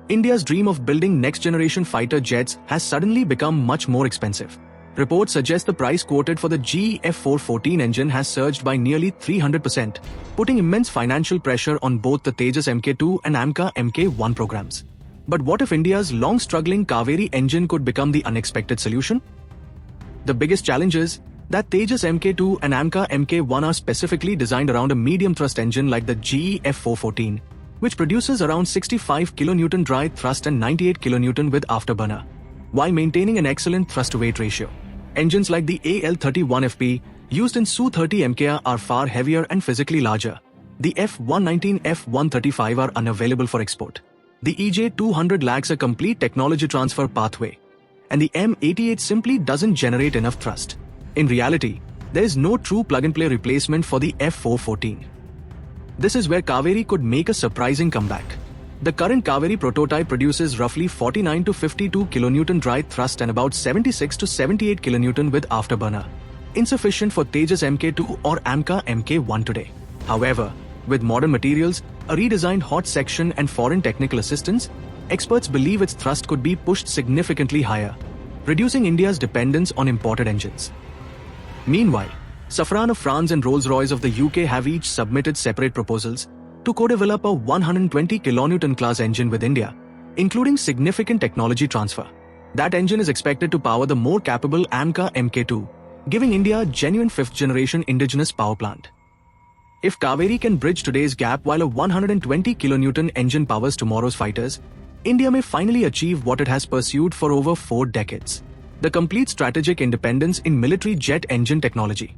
India's dream of building next-generation fighter jets has suddenly become much more expensive. Reports suggest the price quoted for the GE F414 engine has surged by nearly 300%, putting immense financial pressure on both the Tejas Mk2 and AMCA Mk1 programs. But what if India's long-struggling Kaveri engine could become the unexpected solution? The biggest challenge is that Tejas Mk2 and AMCA Mk1 are specifically designed around a medium-thrust engine like the GE F414, which produces around 65 kN dry thrust and 98 kN with afterburner, while maintaining an excellent thrust-to-weight ratio. Engines like the AL31FP, used in Su-30 MKR, are far heavier and physically larger. The F119 F135 are unavailable for export. The EJ200 lacks a complete technology transfer pathway, and the M88 simply doesn't generate enough thrust. In reality, there is no true plug-and-play replacement for the F414. This is where Kaveri could make a surprising comeback. The current Kaveri prototype produces roughly 49 to 52 kN dry thrust and about 76 to 78 kN with afterburner, insufficient for Tejas Mk2 or AMCA Mk1 today. However, with modern materials, a redesigned hot section and foreign technical assistance, experts believe its thrust could be pushed significantly higher, reducing India's dependence on imported engines. Meanwhile, Safran of France and Rolls-Royce of the UK have each submitted separate proposals to co-develop a 120 kN class engine with India, including significant technology transfer. That engine is expected to power the more capable AMCA Mk2, giving India a genuine fifth-generation indigenous power plant. If Kaveri can bridge today's gap while a 120 kN engine powers tomorrow's fighters, India may finally achieve what it has pursued for over 4 decades: the complete strategic independence in military jet engine technology.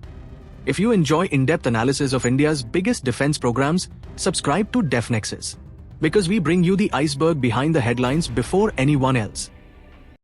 If you enjoy in-depth analysis of India's biggest defense programs, subscribe to DefNexus, because we bring you the iceberg behind the headlines before anyone else.